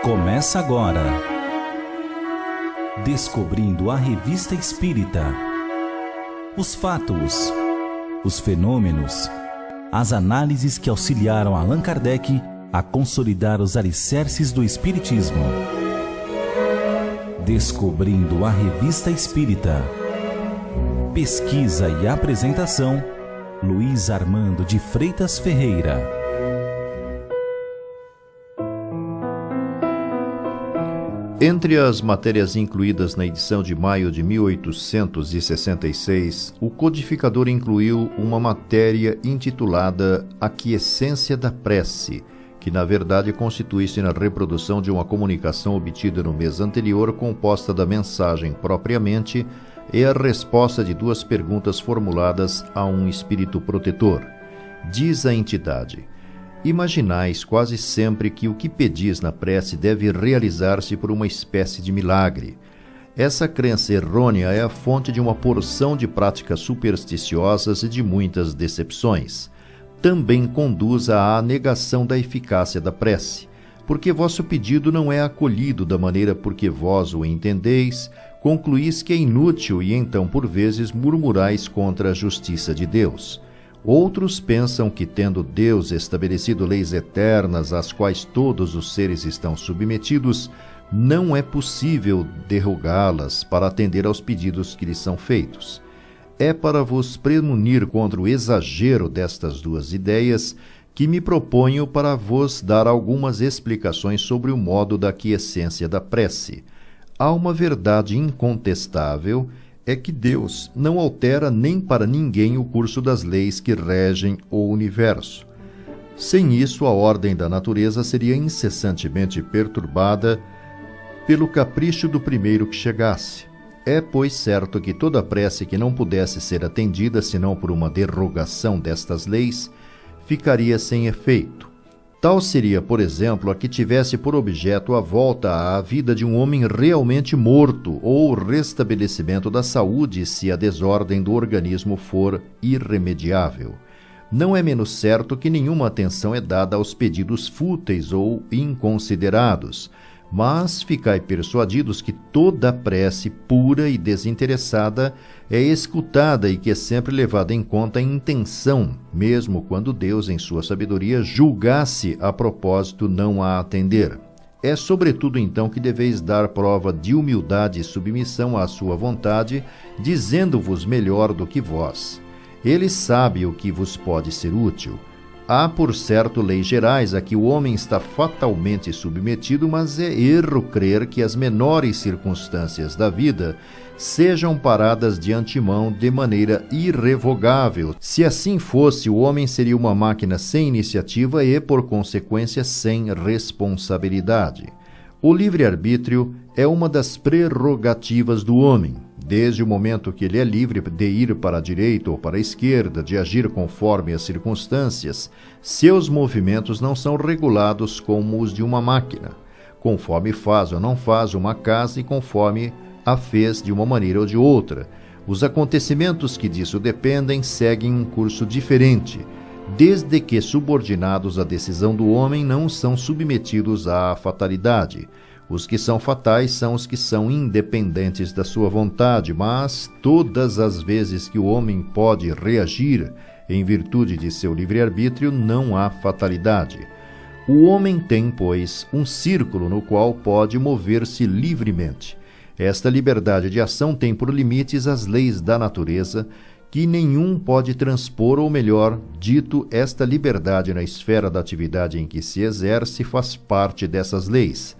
Começa agora, Descobrindo a Revista Espírita. Os fatos, os fenômenos, as análises que auxiliaram Allan Kardec a consolidar os alicerces do Espiritismo. Descobrindo a Revista Espírita. Pesquisa e apresentação, Luiz Armando de Freitas Ferreira. Entre as matérias incluídas na edição de maio de 1866, o codificador incluiu uma matéria intitulada Aquiescência da Prece, que na verdade constitui-se na reprodução de uma comunicação obtida no mês anterior, composta da mensagem propriamente e a resposta de duas perguntas formuladas a um espírito protetor. Diz a entidade: imaginais quase sempre que o que pedis na prece deve realizar-se por uma espécie de milagre. Essa crença errônea é a fonte de uma porção de práticas supersticiosas e de muitas decepções. Também conduz à negação da eficácia da prece, porque vosso pedido não é acolhido da maneira por que vós o entendeis, concluís que é inútil e então por vezes murmurais contra a justiça de Deus. Outros pensam que, tendo Deus estabelecido leis eternas às quais todos os seres estão submetidos, não é possível derrogá-las para atender aos pedidos que lhes são feitos. É para vos premunir contra o exagero destas duas ideias que me proponho para vos dar algumas explicações sobre o modo da aquiescência da prece. Há uma verdade incontestável, é que Deus não altera nem para ninguém o curso das leis que regem o universo. Sem isso, a ordem da natureza seria incessantemente perturbada pelo capricho do primeiro que chegasse. É, pois, certo que toda prece que não pudesse ser atendida senão por uma derrogação destas leis, ficaria sem efeito. Tal seria, por exemplo, a que tivesse por objeto a volta à vida de um homem realmente morto ou o restabelecimento da saúde se a desordem do organismo for irremediável. Não é menos certo que nenhuma atenção é dada aos pedidos fúteis ou inconsiderados, mas ficai persuadidos que toda a prece pura e desinteressada é escutada e que é sempre levada em conta a intenção, mesmo quando Deus, em sua sabedoria, julgasse a propósito não a atender. É sobretudo então que deveis dar prova de humildade e submissão à sua vontade, dizendo-vos melhor do que vós. Ele sabe o que vos pode ser útil. Há, por certo, leis gerais a que o homem está fatalmente submetido, mas é erro crer que as menores circunstâncias da vida sejam paradas de antemão de maneira irrevogável. Se assim fosse, o homem seria uma máquina sem iniciativa e, por consequência, sem responsabilidade. O livre-arbítrio é uma das prerrogativas do homem. Desde o momento que ele é livre de ir para a direita ou para a esquerda, de agir conforme as circunstâncias, seus movimentos não são regulados como os de uma máquina, conforme faz ou não faz uma casa e conforme a fez de uma maneira ou de outra. Os acontecimentos que disso dependem seguem um curso diferente, desde que subordinados à decisão do homem não são submetidos à fatalidade. Os que são fatais são os que são independentes da sua vontade, mas todas as vezes que o homem pode reagir em virtude de seu livre-arbítrio, não há fatalidade. O homem tem, pois, um círculo no qual pode mover-se livremente. Esta liberdade de ação tem por limites as leis da natureza, que nenhum pode transpor, ou melhor, dito, esta liberdade na esfera da atividade em que se exerce faz parte dessas leis.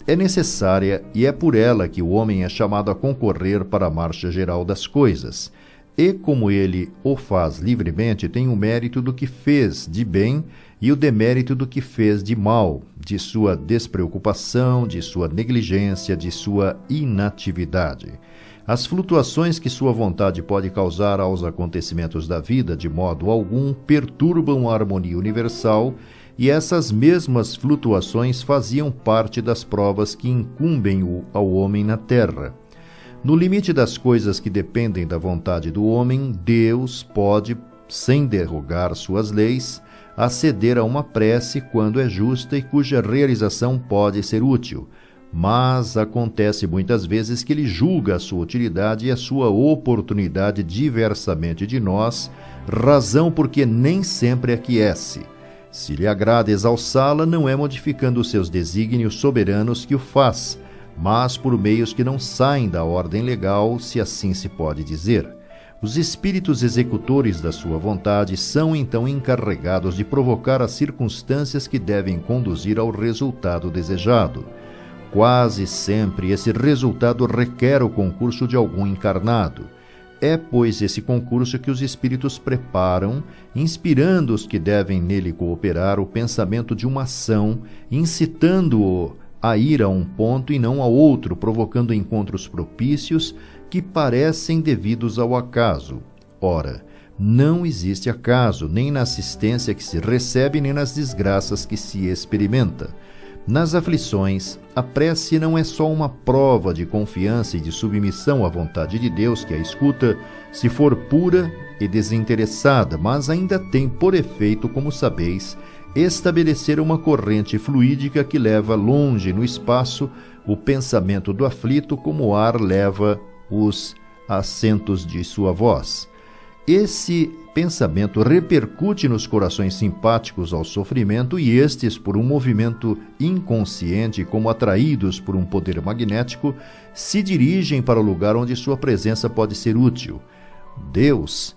É necessária e é por ela que o homem é chamado a concorrer para a marcha geral das coisas. E como ele o faz livremente, tem o mérito do que fez de bem e o demérito do que fez de mal, de sua despreocupação, de sua negligência, de sua inatividade. As flutuações que sua vontade pode causar aos acontecimentos da vida, de modo algum, perturbam a harmonia universal, e essas mesmas flutuações faziam parte das provas que incumbem ao homem na terra. No limite das coisas que dependem da vontade do homem, Deus pode, sem derrogar suas leis, a ceder a uma prece quando é justa e cuja realização pode ser útil. Mas acontece muitas vezes que ele julga a sua utilidade e a sua oportunidade diversamente de nós, razão porque nem sempre aquece. Se lhe agrada exalçá-la, não é modificando os seus desígnios soberanos que o faz, mas por meios que não saem da ordem legal, se assim se pode dizer. Os espíritos executores da sua vontade são então encarregados de provocar as circunstâncias que devem conduzir ao resultado desejado. Quase sempre esse resultado requer o concurso de algum encarnado. É, pois, esse concurso que os espíritos preparam, inspirando os que devem nele cooperar o pensamento de uma ação, incitando-o a ir a um ponto e não a outro, provocando encontros propícios que parecem devidos ao acaso. Ora, não existe acaso, nem na assistência que se recebe, nem nas desgraças que se experimenta. Nas aflições, a prece não é só uma prova de confiança e de submissão à vontade de Deus que a escuta, se for pura e desinteressada, mas ainda tem por efeito, como sabeis, estabelecer uma corrente fluídica que leva longe no espaço o pensamento do aflito, como o ar leva os acentos de sua voz. Esse pensamento repercute nos corações simpáticos ao sofrimento e estes, por um movimento inconsciente, como atraídos por um poder magnético, se dirigem para o lugar onde sua presença pode ser útil. Deus,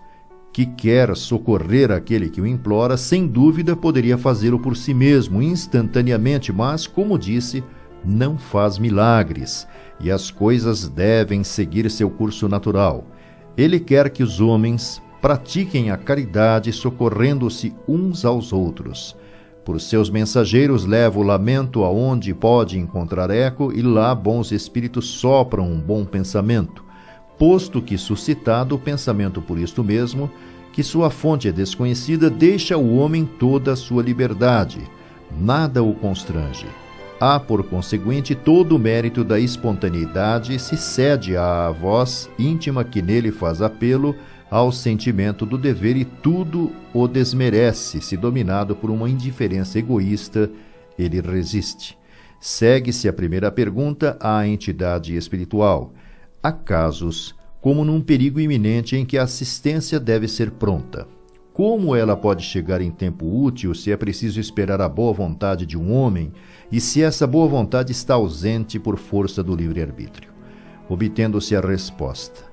que quer socorrer aquele que o implora, sem dúvida poderia fazê-lo por si mesmo, instantaneamente, mas, como disse, não faz milagres, e as coisas devem seguir seu curso natural. Ele quer que os homens pratiquem a caridade, socorrendo-se uns aos outros. Por seus mensageiros leva o lamento aonde pode encontrar eco, e lá bons espíritos sopram um bom pensamento, posto que suscitado o pensamento por isto mesmo, que sua fonte é desconhecida, deixa o homem toda a sua liberdade. Nada o constrange. Há, por conseguinte, todo o mérito da espontaneidade se cede à voz íntima que nele faz apelo ao sentimento do dever, e tudo o desmerece. Se dominado por uma indiferença egoísta, ele resiste. Segue-se a primeira pergunta à entidade espiritual. Há casos, como num perigo iminente, em que a assistência deve ser pronta. Como ela pode chegar em tempo útil se é preciso esperar a boa vontade de um homem e se essa boa vontade está ausente por força do livre-arbítrio? Obtendo-se a resposta: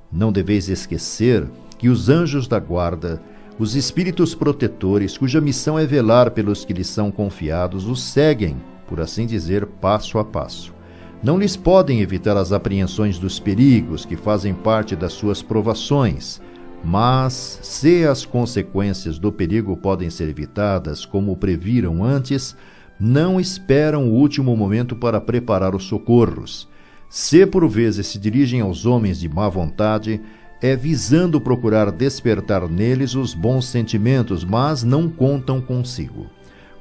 não deveis esquecer que os anjos da guarda, os espíritos protetores, cuja missão é velar pelos que lhes são confiados, os seguem, por assim dizer, passo a passo. Não lhes podem evitar as apreensões dos perigos que fazem parte das suas provações, mas, se as consequências do perigo podem ser evitadas, como previram antes, não esperam o último momento para preparar os socorros. Se por vezes se dirigem aos homens de má vontade, é visando procurar despertar neles os bons sentimentos, mas não contam consigo.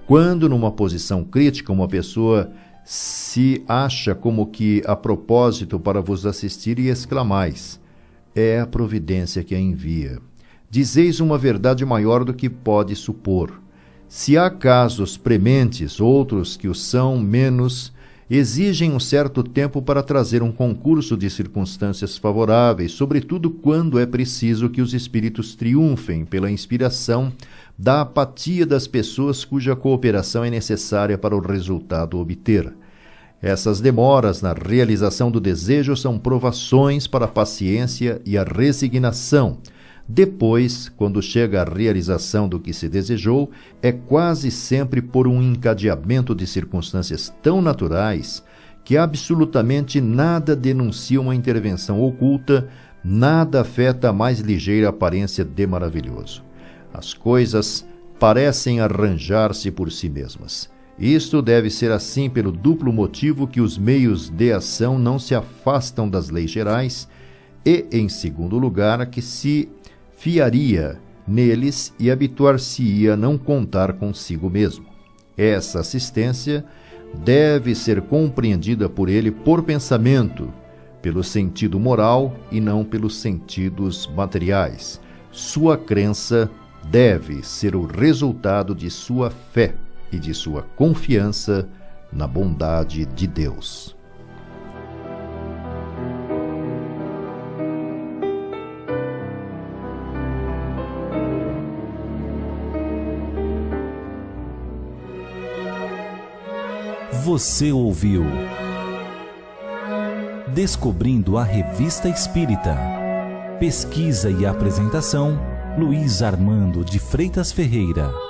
Quando, numa posição crítica, uma pessoa se acha como que a propósito para vos assistir, e exclamais: é a providência que a envia. Dizeis uma verdade maior do que pode supor. Se há casos prementes, outros que o são menos, exigem um certo tempo para trazer um concurso de circunstâncias favoráveis, sobretudo quando é preciso que os espíritos triunfem pela inspiração da apatia das pessoas cuja cooperação é necessária para o resultado obter. Essas demoras na realização do desejo são provações para a paciência e a resignação. Depois, quando chega a realização do que se desejou, é quase sempre por um encadeamento de circunstâncias tão naturais que absolutamente nada denuncia uma intervenção oculta, nada afeta a mais ligeira aparência de maravilhoso. As coisas parecem arranjar-se por si mesmas. Isto deve ser assim pelo duplo motivo que os meios de ação não se afastam das leis gerais e, em segundo lugar, que se fiaria neles e habituar-se-ia a não contar consigo mesmo. Essa assistência deve ser compreendida por ele por pensamento, pelo sentido moral e não pelos sentidos materiais. Sua crença deve ser o resultado de sua fé e de sua confiança na bondade de Deus. Você ouviu Descobrindo a Revista Espírita. Pesquisa e apresentação, Luiz Armando de Freitas Ferreira.